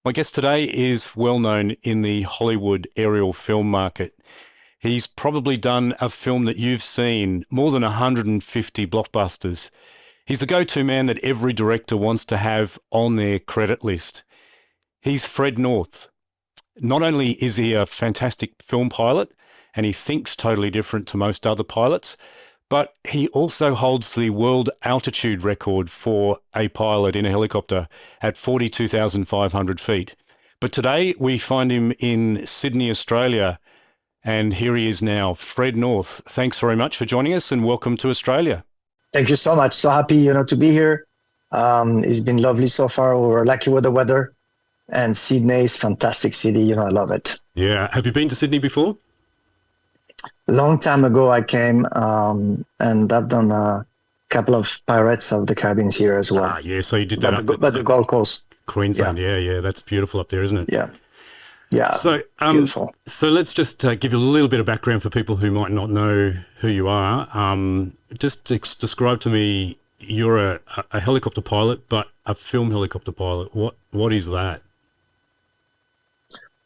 My guest today is well known in the Hollywood aerial film market. He's probably done a film that you've seen, more than 150 blockbusters. He's the go-to man that every director wants to have on their credit list. He's Fred North. Not only is he a fantastic film pilot, and he thinks totally different to most other pilots, but he also holds the world altitude record for a pilot in a helicopter at 42,500 feet. But today we find him in Sydney, Australia, and here he is now. Fred North, thanks very much for joining us and welcome to Australia. Thank you so much. So happy, to be here. It's been lovely so far. We're lucky with the weather, and Sydney is fantastic city. I love it. Yeah. Have you been to Sydney before? Long time ago, I came, and I've done a couple of Pirates of the Caribbean here as well. Yeah. So you did that But up the at Gold Coast, yeah, Queensland. Yeah. That's beautiful up there, isn't it? yeah, yeah, So, beautiful. so let's just give you a little bit of background for people who might not know who you are. Just describe to me, you're a helicopter pilot, but a film helicopter pilot. What is that?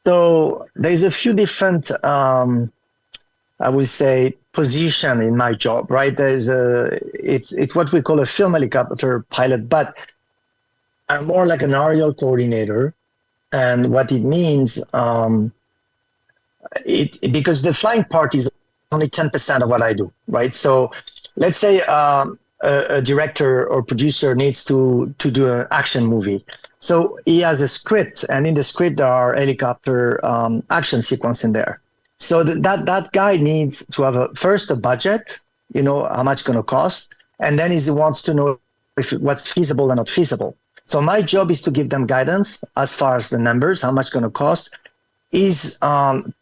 So there's a few different, I would say, position in my job, right? It's what we call a film helicopter pilot, but I'm more like an aerial coordinator. And what it means, because the flying part is only 10% of what I do, right? So let's say a director or producer needs to do an action movie. So he has a script, and in the script there are helicopter action sequence in there. So that guy needs to have first a budget, how much it's going to cost, and then he wants to know if what's feasible and not feasible. So my job is to give them guidance as far as the numbers, how much it's going to cost, is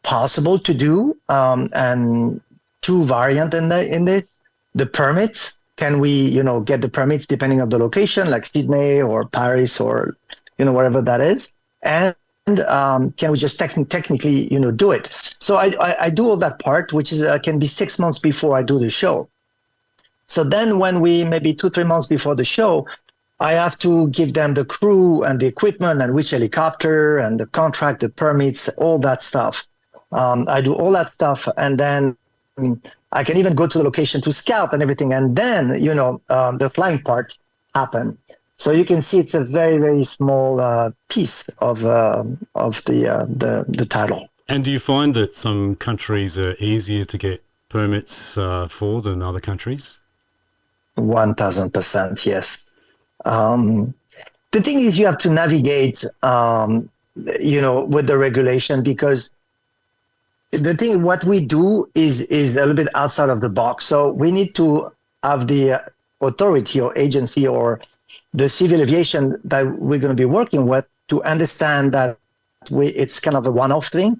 possible to do, and two variant in this. The permits, can we, get the permits depending on the location, like Sydney or Paris or, wherever that is, and can we just technically, do it? So I do all that part, which is can be 6 months before I do the show. So then when we maybe 2-3 months before the show, I have to give them the crew and the equipment and which helicopter and the contract, the permits, all that stuff. I do all that stuff, and then I can even go to the location to scout and everything. And then, the flying part happen. So you can see it's a very, very small piece of the title. And do you find that some countries are easier to get permits for than other countries? 1000%, yes. The thing is, you have to navigate, with the regulation, because the thing, what we do is a little bit outside of the box. So we need to have the authority or agency or the civil aviation that we're going to be working with to understand that it's kind of a one-off thing,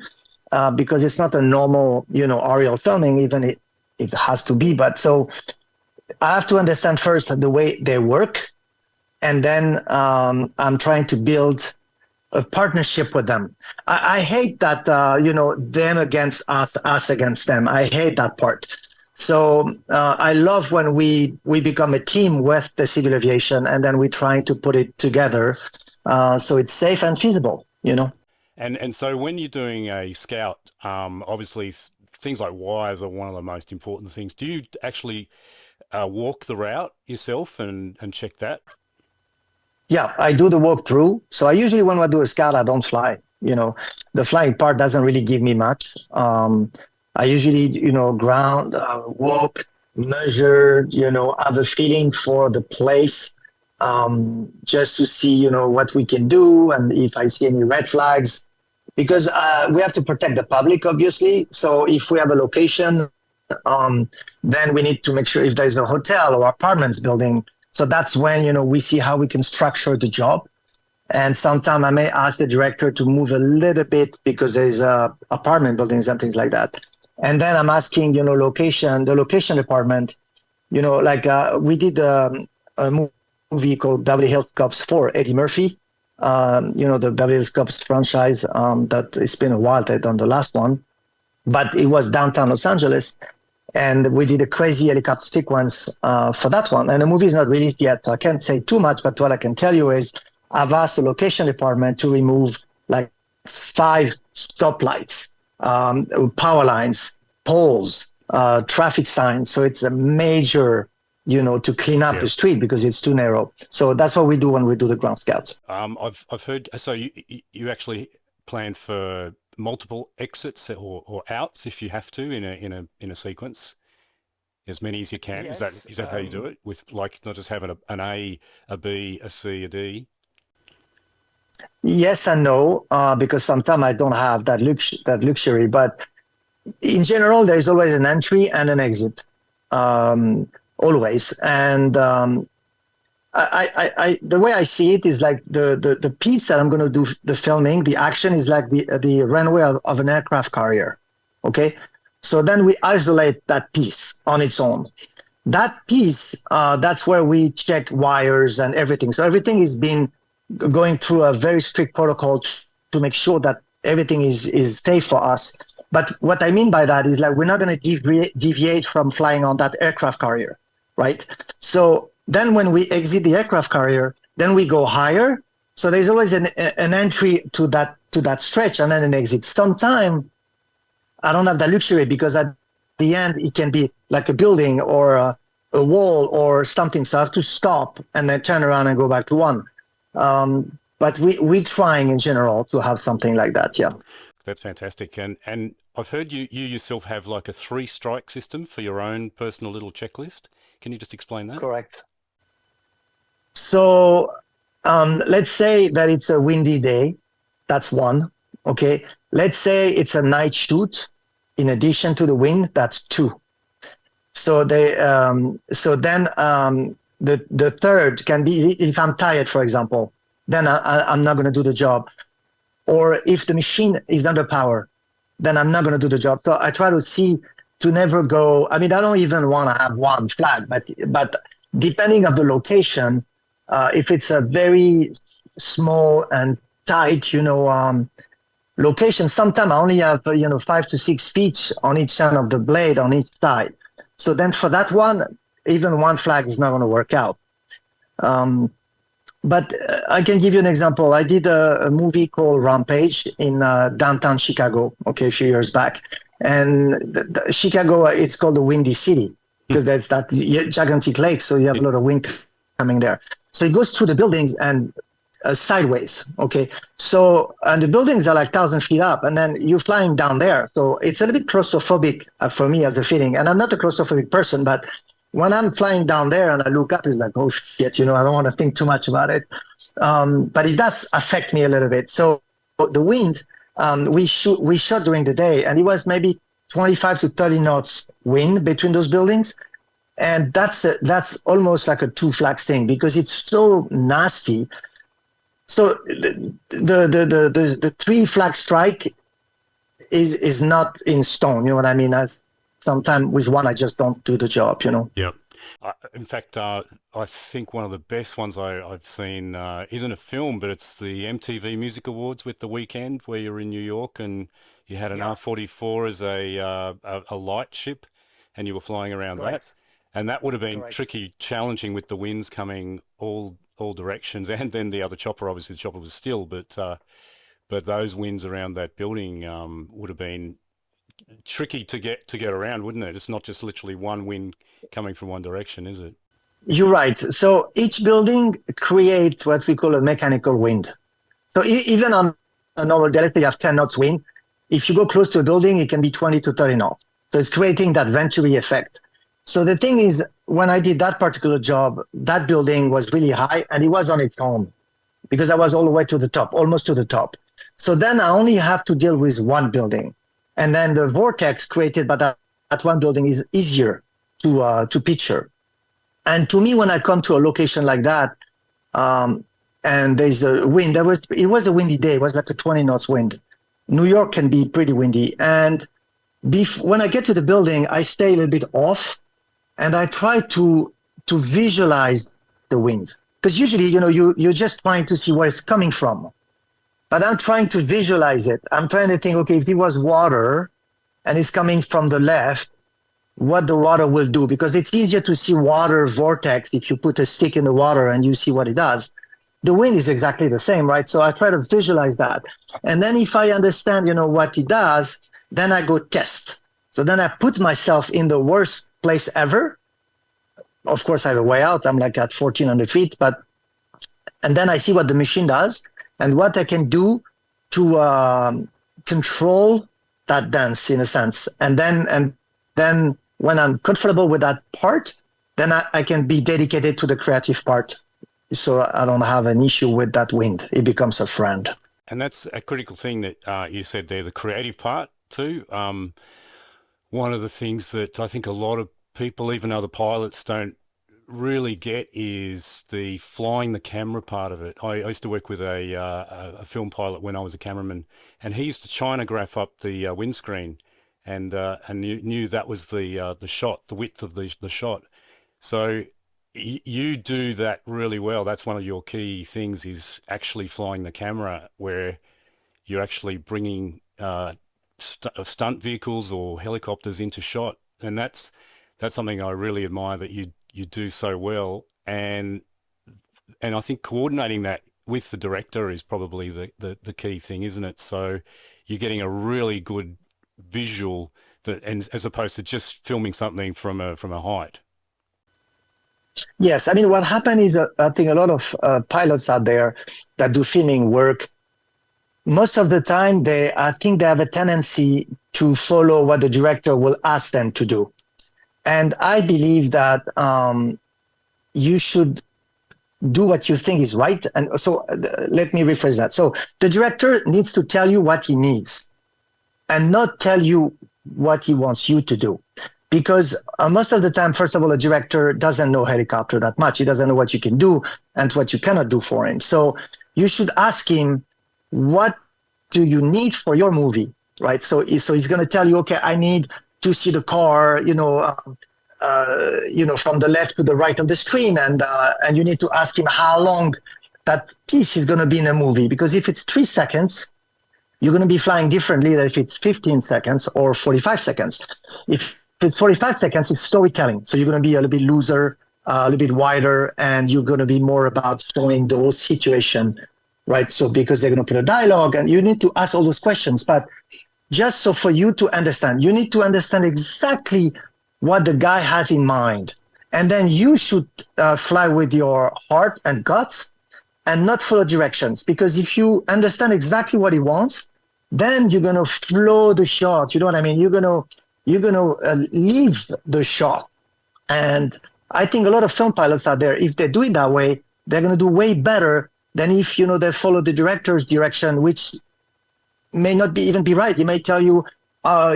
because it's not a normal, aerial filming, even it has to be. But so I have to understand first the way they work, and then I'm trying to build a partnership with them. I hate that, them against us against them. I hate that part. So I love when we become a team with the civil aviation, and then we try to put it together so it's safe and feasible. And so when you're doing a scout, obviously things like wires are one of the most important things. Do you actually walk the route yourself and check that? Yeah, I do the walkthrough. So I usually, when I do a scout, I don't fly. The flying part doesn't really give me much. I usually, ground, walk, measure, have a feeling for the place, just to see, what we can do, and if I see any red flags, because we have to protect the public, obviously. So if we have a location, then we need to make sure if there's a hotel or apartments building. So that's when, we see how we can structure the job. And sometimes I may ask the director to move a little bit because there's apartment buildings and things like that. And then I'm asking, the location department, like we did a movie called Beverly Hills Cops 4, Eddie Murphy. The Beverly Hills Cops franchise, that it's been a while they've done the last one, but it was downtown Los Angeles. And we did a crazy helicopter sequence for that one. And the movie is not released yet, so I can't say too much, but what I can tell you is I've asked the location department to remove like 5 stoplights, power lines, poles, traffic signs. So it's a major, to clean up Yeah. the street because it's too narrow. So that's what we do when we do the ground scouts. I've heard. So you actually plan for multiple exits or outs if you have to in a sequence, as many as you can. Yes. Is that how you do it? With like not just having an A, a B, a C, a D. Yes and no, because sometimes I don't have that luxury. But in general, there is always an entry and an exit, always. And the way I see it is like the piece that I'm going to do the filming, the action is like the runway of an aircraft carrier. Okay, so then we isolate that piece on its own. That piece, that's where we check wires and everything. So everything is being going through a very strict protocol to make sure that everything is safe for us. But what I mean by that is like we're not going to deviate from flying on that aircraft carrier, right? So then when we exit the aircraft carrier, then we go higher. So there's always an entry to that stretch and then an exit. Sometimes I don't have that luxury because at the end it can be like a building or a wall or something. So I have to stop and then turn around and go back to one. But we're trying in general to have something like that. Yeah. That's fantastic. And I've heard you yourself have like a 3-strike system for your own personal little checklist. Can you just explain that? Correct. So let's say that it's a windy day. That's one. Okay. Let's say it's a night shoot. In addition to the wind, that's 2. So then the third can be if I'm tired, for example, then I'm not going to do the job. Or if the machine is under power, then I'm not going to do the job. So I try to never go. I mean, I don't even want to have one flag, but depending on the location, if it's a very small and tight, location, sometimes I only have 5 to 6 feet on each end of the blade on each side. So then for that one, even one flag is not going to work out. But I can give you an example. I did a movie called Rampage in downtown Chicago, okay, a few years back. And Chicago, it's called the Windy City because there's that gigantic lake, so you have a lot of wind coming there. So it goes through the buildings and sideways, okay? So, and the buildings are like 1,000 feet up, and then you're flying down there. So it's a little bit claustrophobic for me as a feeling. And I'm not a claustrophobic person, but when I'm flying down there and I look up, it's like, oh shit, I don't want to think too much about it. But it does affect me a little bit. So the wind, we shot during the day, and it was maybe 25 to 30 knots wind between those buildings. And that's almost like a 2 flags thing because it's so nasty. So the 3 flag strike is not in stone. You know what I mean? Sometimes with one, I just don't do the job. Yeah. In fact, I think one of the best ones I've seen isn't a film, but it's the MTV Music Awards with The Weeknd, where you're in New York and you had an R-44 as a light ship, and you were flying around that, and that would have been tricky, challenging with the winds coming all directions, and then the other chopper. Obviously, the chopper was still, but those winds around that building would have been tricky to get around, wouldn't it? It's not just literally one wind coming from one direction, is it? You're right. So each building creates what we call a mechanical wind. So even on a normal day, let's say you have 10 knots wind. If you go close to a building, it can be 20 to 30 knots. So it's creating that Venturi effect. So the thing is, when I did that particular job, that building was really high and it was on its own because I was all the way to the top, almost to the top. So then I only have to deal with one building. And then the vortex created by that one building is easier to picture. And to me, when I come to a location like that, and there's a wind, it was a windy day. It was like a 20 knots wind. New York can be pretty windy. And when I get to the building, I stay a little bit off, and I try to visualize the wind. Because usually, you're just trying to see where it's coming from. But I'm trying to visualize it. I'm trying to think, okay, if it was water and it's coming from the left, what the water will do, because it's easier to see water vortex if you put a stick in the water and you see what it does. the wind is exactly the same, right? So I try to visualize that. And then if I understand, what he does, then I go test. So then I put myself in the worst place ever. Of course, I have a way out. I'm like at 1,400 feet, and then I see what the machine does and what I can do to control that dance in a sense. And then when I'm comfortable with that part, then I can be dedicated to the creative part. So I don't have an issue with that wind. It becomes a friend. And that's a critical thing that you said there, the creative part too. One of the things that I think a lot of people, even other pilots, don't really get is the flying the camera part of it. I used to work with a film pilot when I was a cameraman, and he used to Chinograph up the windscreen, and knew that was the shot, the width of the shot. So you do that really well. That's one of your key things is actually flying the camera, where you're actually bringing stunt vehicles or helicopters into shot, and that's something I really admire that you do so well. And I think coordinating that with the director is probably the key thing, isn't it? So you're getting a really good visual that, and as opposed to just filming something from a height. Yes, I mean, what happened is I think a lot of pilots out there that do filming work, most of the time, I think they have a tendency to follow what the director will ask them to do. And I believe that you should do what you think is right. And so let me rephrase that. So the director needs to tell you what he needs and not tell you what he wants you to do. Because most of the time, first of all, a director doesn't know helicopter that much. He doesn't know what you can do and what you cannot do for him. So you should ask him, what do you need for your movie, right? So he's going to tell you, okay, I need to see the car, from the left to the right of the screen, and you need to ask him how long that piece is going to be in a movie. Because if it's 3 seconds, you're going to be flying differently than if it's 15 seconds or 45 seconds. If it's 45 seconds, it's storytelling. So you're going to be a little bit looser, a little bit wider, and you're going to be more about showing those situations, right? So because they're going to put a dialogue, and you need to ask all those questions. But just so for you to understand, you need to understand exactly what the guy has in mind. And then you should fly with your heart and guts and not follow directions. Because if you understand exactly what he wants, then you're going to flow the shot. You know what I mean? You're going to leave the shot. And I think a lot of film pilots out there, if they do it that way, they're going to do way better than if, they follow the director's direction, which may not be even be right. He may tell you,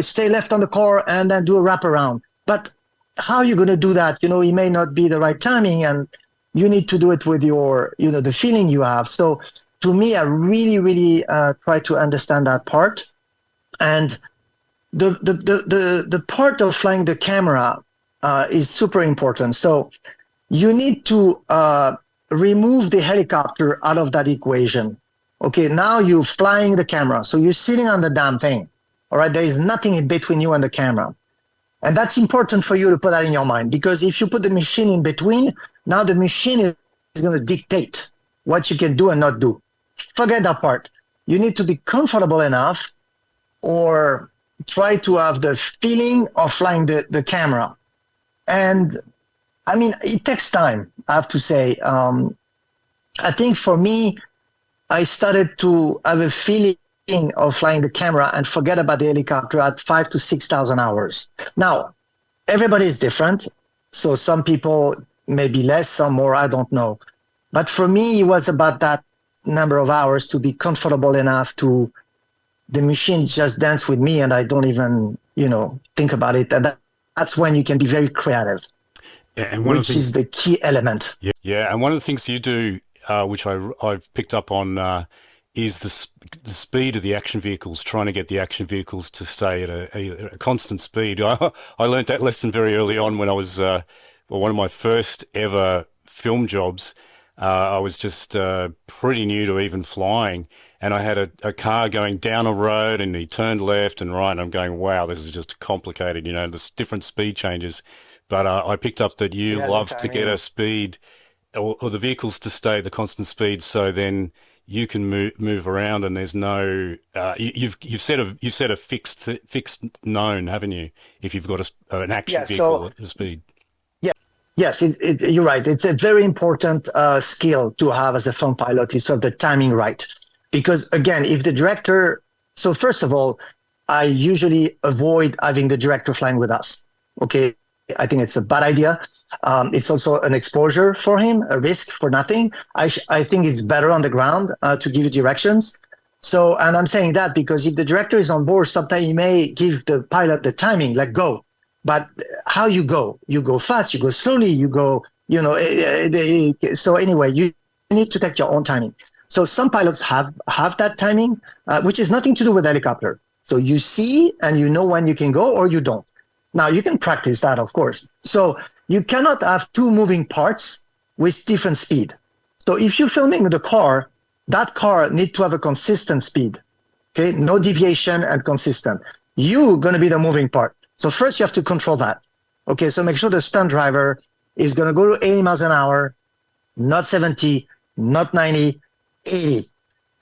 stay left on the car and then do a wraparound. But how are you going to do that? It may not be the right timing, and you need to do it with your, the feeling you have. So to me, I really, really try to understand that part. And the part of flying the camera is super important. So you need to remove the helicopter out of that equation. Okay, now you're flying the camera. So you're sitting on the damn thing. All right, there is nothing in between you and the camera. And that's important for you to put that in your mind, because if you put the machine in between, now the machine is going to dictate what you can do and not do. Forget that part. You need to be comfortable enough or try to have the feeling of flying the camera. And I mean, it takes time, I have to say. I think for me, I started to have a feeling of flying the camera and forget about the helicopter at 5,000 to 6,000 hours. Now, everybody is different. So some people maybe less, some more, I don't know. But for me, it was about that number of hours to be comfortable enough to the machine just dance with me and I don't even, think about it. And that's when you can be very creative, Yeah, and one of the which things, is the key element. yeah, and one of the things you do, which I've picked up on, is the speed of the action vehicles, trying to get the action vehicles to stay at a constant speed. I learned that lesson very early on when I was one of my first ever film jobs. I was just pretty new to even flying, and I had a car going down a road, and he turned left and right, and I'm going, wow, this is just complicated, there's different speed changes. But I picked up that you Yeah, the love to get timing. a speed or the vehicles to stay at the constant speed, so then you can move around, and there's no you've set a fixed known, haven't you? If you've got an action Yeah. So vehicle at the speed. yeah, yes, you're right. It's a very important skill to have as a film pilot is sort of the timing right, because again, if the director. So first of all, I usually avoid having the director flying with us. Okay, I think it's a bad idea. It's also an exposure for him, a risk for nothing. I think it's better on the ground to give you directions. So, and I'm saying that because if the director is on board, sometimes he may give the pilot the timing, like go. But how you go fast, you go slowly, you go, so anyway, you need to take your own timing. So some pilots have that timing, which is nothing to do with helicopter. So you see and you know when you can go or you don't. Now you can practice that, of course. So you cannot have two moving parts with different speed. So if you're filming the car, that car needs to have a consistent speed. Okay, no deviation and consistent. You're going to be the moving part. So first you have to control that. Okay, so make sure the stunt driver is going to go to 80 miles an hour, not 70, not 90, 80.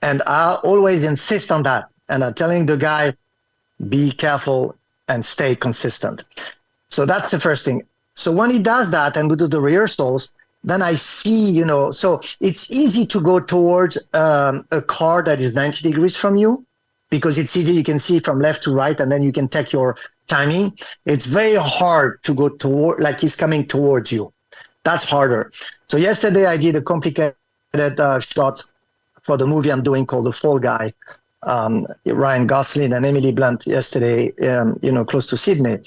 And I'll always insist on that. And I'm telling the guy, be careful and stay consistent. So that's the first thing. So when he does that and we do the rehearsals, then I see, so it's easy to go towards a car that is 90 degrees from you because it's easy. You can see from left to right and then you can take your timing. It's very hard to go toward, like he's coming towards you. That's harder. So yesterday I did a complicated shot for the movie I'm doing called The Fall Guy. Ryan Gosling and Emily Blunt yesterday, close to Sydney.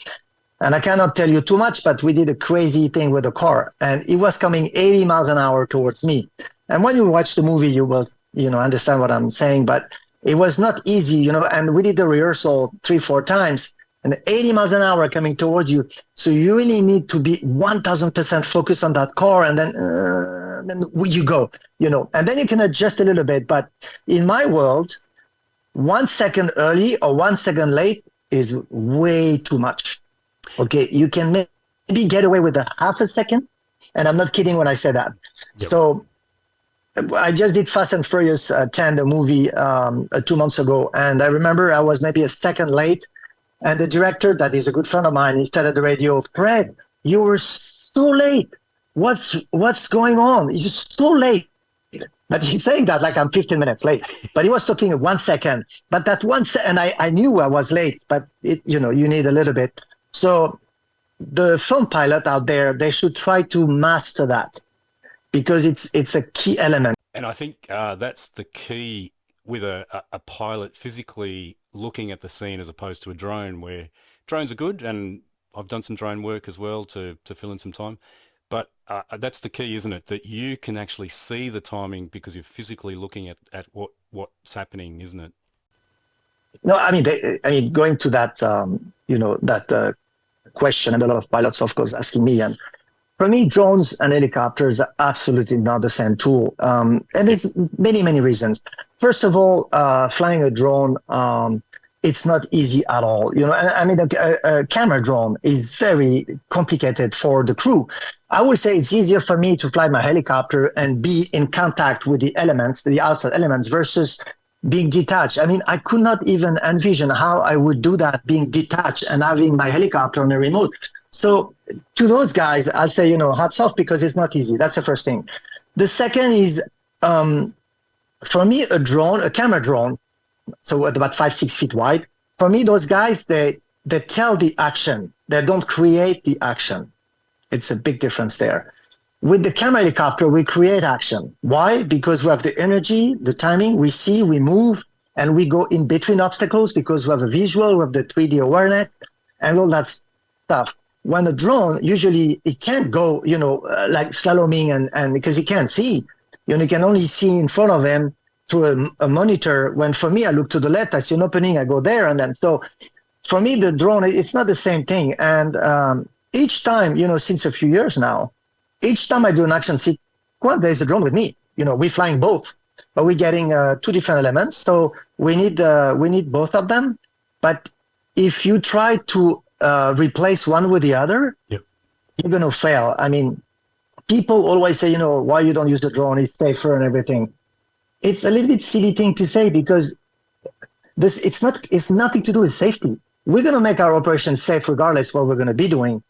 And I cannot tell you too much, but we did a crazy thing with the car, and it was coming 80 miles an hour towards me. And when you watch the movie, you will, understand what I'm saying. But it was not easy, And we did the rehearsal 3-4 times, and 80 miles an hour coming towards you. So you really need to be 1,000% focused on that car, and then you go, And then you can adjust a little bit. But in my world, 1 second early or 1 second late is way too much. Okay, you can maybe get away with a half a second, and I'm not kidding when I say that. Yep. So I just did Fast and Furious 10, the movie, 2 months ago, and I remember I was maybe a second late, and the director, that is a good friend of mine, he said at the radio, "Fred, you were so late. What's going on? You're so late." But he's saying that like I'm 15 minutes late. But he was talking 1 second. But that 1 second, and I knew I was late, but you need a little bit. So the film pilot out there, they should try to master that because it's a key element. And I think that's the key with a pilot physically looking at the scene as opposed to a drone, where drones are good, and I've done some drone work as well to fill in some time. But that's the key, isn't it? That you can actually see the timing because you're physically looking at what's happening, isn't it? No, I mean, going to that, that question, and a lot of pilots, of course, asking me. And for me, drones and helicopters are absolutely not the same tool. And there's many, many reasons. First of all, flying a drone, it's not easy at all. A camera drone is very complicated for the crew. I would say it's easier for me to fly my helicopter and be in contact with the elements, the outside elements, versus being detached. I mean, I could not even envision how I would do that, being detached and having my helicopter on a remote. So to those guys, I'll say, hats off, because it's not easy. That's the first thing. The second is, for me, a camera drone, so at about 5-6 feet wide, for me, those guys, they tell the action. They don't create the action. It's a big difference there. With the camera helicopter, we create action. Why? Because we have the energy, the timing, we see, we move, and we go in between obstacles because we have a visual, we have the 3D awareness, and all that stuff. When a drone, usually it can't go, like slaloming, and because he can't see. You can only see in front of him through a monitor. When for me, I look to the left, I see an opening, I go there, and then so for me, the drone, it's not the same thing. And each time, since a few years now, each time I do an action sequence, there's a drone with me. We're flying both, but we're getting two different elements. So we need both of them. But if you try to replace one with the other, yep, you're going to fail. I mean, people always say, why you don't use the drone? It's safer and everything. It's a little bit silly thing to say because it's nothing to do with safety. We're going to make our operation safe regardless what we're going to be doing.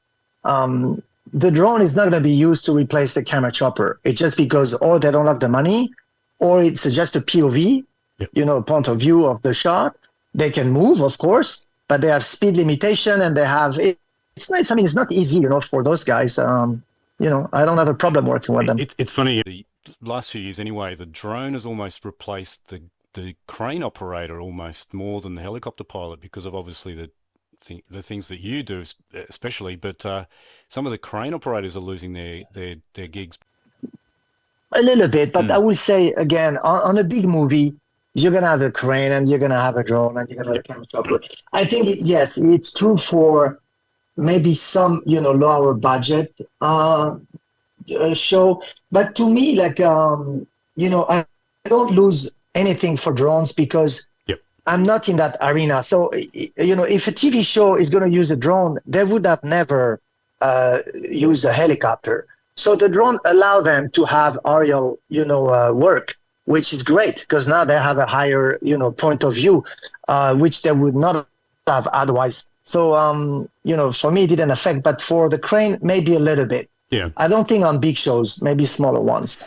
Um, the drone is not going to be used to replace the camera chopper. It's just because or they don't have the money, or it's just a POV, Yep. point of view of the shot. They can move, of course, but they have speed limitation and they have it's not. I mean, it's not easy, for those guys. I don't have a problem working with them. It's funny. The last few years, anyway, the drone has almost replaced the crane operator almost more than the helicopter pilot because of obviously the things that you do, especially. But some of the crane operators are losing their gigs. A little bit, but I Mm. would say again, on a big movie, you're gonna have a crane and you're gonna have a drone and you're gonna have Yep. a camera chopper. I think yes, it's true for maybe some lower budget show, but to me, like I don't lose anything for drones because Yep. I'm not in that arena. So if a TV show is going to use a drone, they would have never used a helicopter. So the drone allow them to have aerial, work, which is great because now they have a higher, point of view, which they would not have otherwise. So, for me, it didn't affect, but for the crane, maybe a little bit. Yeah. I don't think on big shows, maybe smaller ones.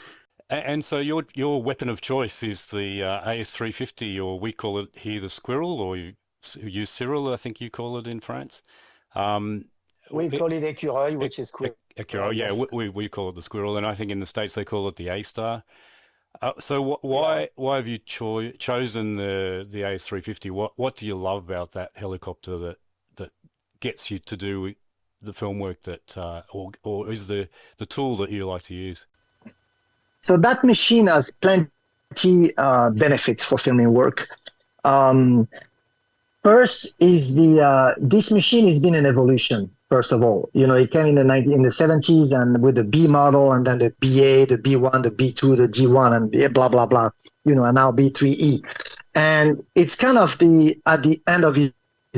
And so your weapon of choice is the AS350, or we call it here the squirrel, or you Cyril, I think you call it in France. Um, We it, call it écureuil, which is quick. Acura, yeah, Yes. we call it the squirrel, and I think in the States they call it the A-Star. So Yeah. why have you chosen the AS350? What do you love about that helicopter that gets you to do the film work that or is the tool that you like to use? So that machine has plenty benefits for filming work. Um, First is this machine has been an evolution. First of all, it came in the 70s and with the B model and then the BA, the B1, the B2, the D1, and blah blah blah. And now B3E, and it's kind of the at the end of its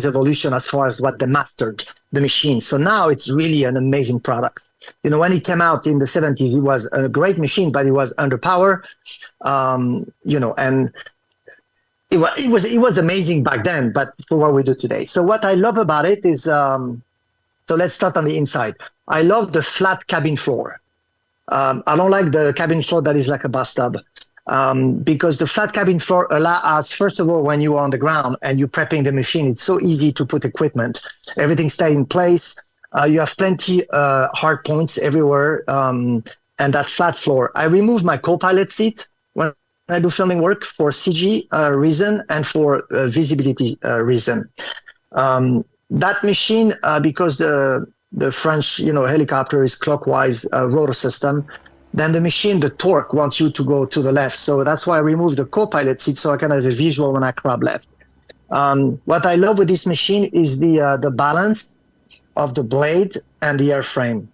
evolution as far as what they mastered the machine. So now it's really an amazing product. When it came out in the 70s, it was a great machine, but it was underpowered. And it was amazing back then, but for what we do today. So what I love about it is, so let's start on the inside. I love the flat cabin floor. I don't like the cabin floor that is like a bathtub, because the flat cabin floor allows us, first of all, when you are on the ground and you're prepping the machine, it's so easy to put equipment. Everything stays in place. You have plenty hard points everywhere, and that flat floor. I remove my co-pilot seat when I do filming work for CG reason and for visibility reason. That machine, because the French, helicopter is clockwise rotor system, then the machine, the torque wants you to go to the left. So that's why I remove the co-pilot seat so I can have a visual when I crab left. What I love with this machine is the balance of the blade and the airframe.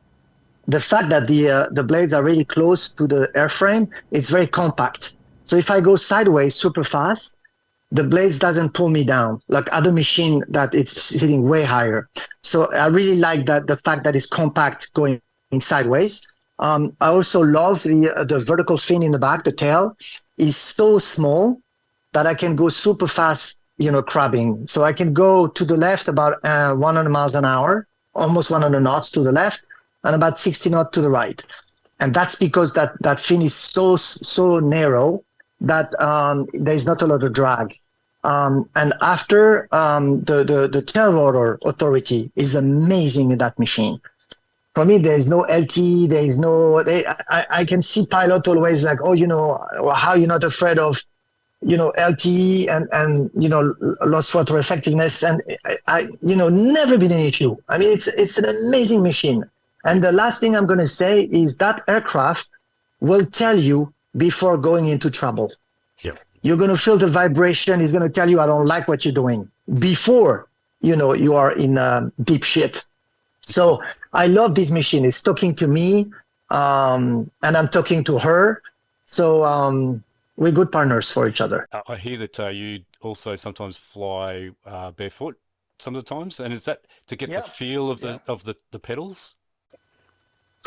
The fact that the blades are really close to the airframe, it's very compact. So if I go sideways super fast, the blades doesn't pull me down like other machine that it's sitting way higher. So I really like that the fact that it's compact going sideways. I also love the vertical fin in the back. The tail is so small that I can go super fast, crabbing. So I can go to the left about 100 miles an hour, almost 100 knots to the left, and about 60 knots to the right. And that's because that fin is so narrow that there's not a lot of drag. And after the tail rotor authority is amazing in that machine. For me, there is no LT. There is no. I can see pilot always like, oh, how you're not afraid of, LTE and lost photo effectiveness, and never been an issue. I mean, it's an amazing machine. And the last thing I'm going to say is that aircraft will tell you before going into trouble. Yep. You're going to feel the vibration. It's going to tell you, I don't like what you're doing before, you are in deep shit. So I love this machine. It's talking to me, and I'm talking to her. So we're good partners for each other. I hear that you also sometimes fly barefoot some of the times, and is that to get the Yeah. feel of Yeah. the pedals?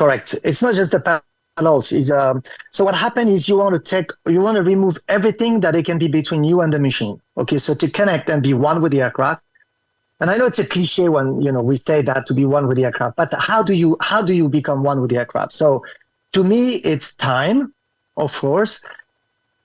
Correct. It's not just the panels. Is So what happened is you want to remove everything that it can be between you and the machine. Okay, so to connect and be one with the aircraft. And I know it's a cliche when we say that to be one with the aircraft, but how do you become one with the aircraft? So to me, it's time, of course.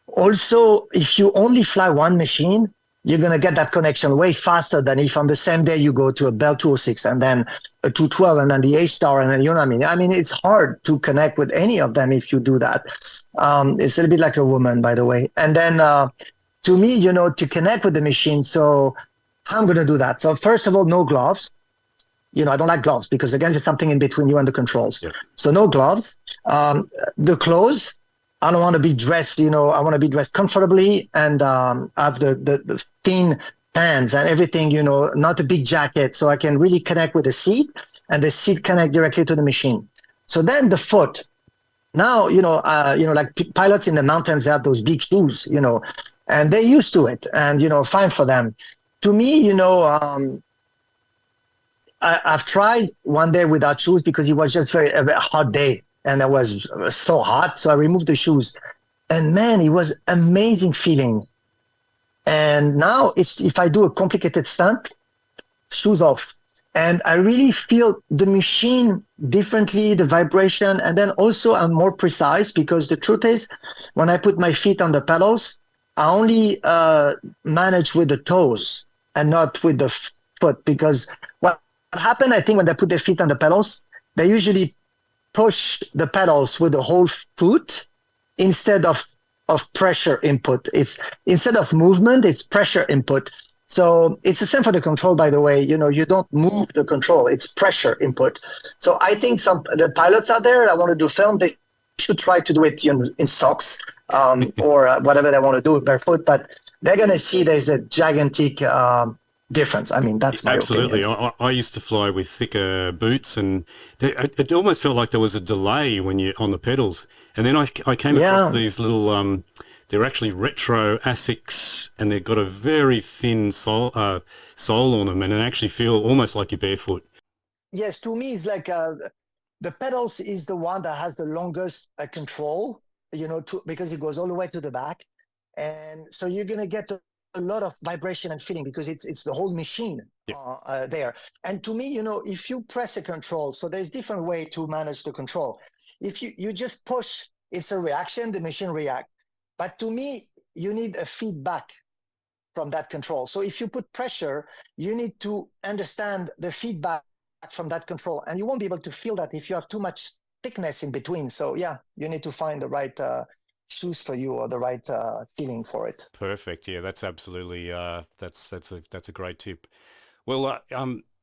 Also, if you only fly one machine, you're going to get that connection way faster than if on the same day you go to a Bell 206 and then a 212 and then the A Star and then you know what I mean. I mean, it's hard to connect with any of them if you do that. It's a little bit like a woman, by the way. And then to me, to connect with the machine. So how I'm going to do that. So first of all, no gloves. I don't like gloves because again, there's something in between you and the controls. Yep. So no gloves. The clothes. I don't want to be dressed. I want to be dressed comfortably and have the thin pants and everything. Not a big jacket, so I can really connect with the seat, and the seat connect directly to the machine. So then the foot. Now, like pilots in the mountains have those big shoes, and they're used to it, and fine for them. To me, I've tried one day without shoes because it was just a very hot day and it was so hot. So I removed the shoes and man, it was amazing feeling. And now it's, if I do a complicated stunt, shoes off. And I really feel the machine differently, the vibration. And then also I'm more precise because the truth is when I put my feet on the pedals, I only manage with the toes and not with the foot because what happened, I think, when they put their feet on the pedals, they usually push the pedals with the whole foot instead of pressure input. It's instead of movement, it's pressure input. So it's the same for the control, by the way. You don't move the control; it's pressure input. So I think some the pilots out there that want to do film, they should try to do it in socks or whatever they want to do barefoot. But they're gonna see there's a gigantic difference. I mean, that's my Absolutely. opinion. I used to fly with thicker boots, and it almost felt like there was a delay when you on the pedals. And then I came across Yeah. these little they're actually retro Asics, and they've got a very thin sole on them, and it actually feel almost like you're barefoot. Yes, to me, it's like the pedals is the one that has the longest control, because it goes all the way to the back. And so you're going to get a lot of vibration and feeling because it's the whole machine Yeah, there. And to me, if you press a control, so there's different way to manage the control. If you just push, it's a reaction, the machine react. But to me, you need a feedback from that control. So if you put pressure, you need to understand the feedback from that control, and you won't be able to feel that if you have too much thickness in between. So yeah, you need to find the right shoes for you or the right feeling for it. perfect. Yeah, that's absolutely that's a great tip. Well,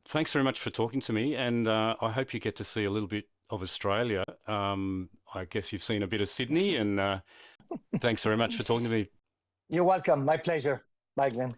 thanks very much for talking to me, and I hope you get to see a little bit of Australia. I guess you've seen a bit of Sydney, and thanks very much for talking to me. You're welcome. My pleasure. Bye, Glenn.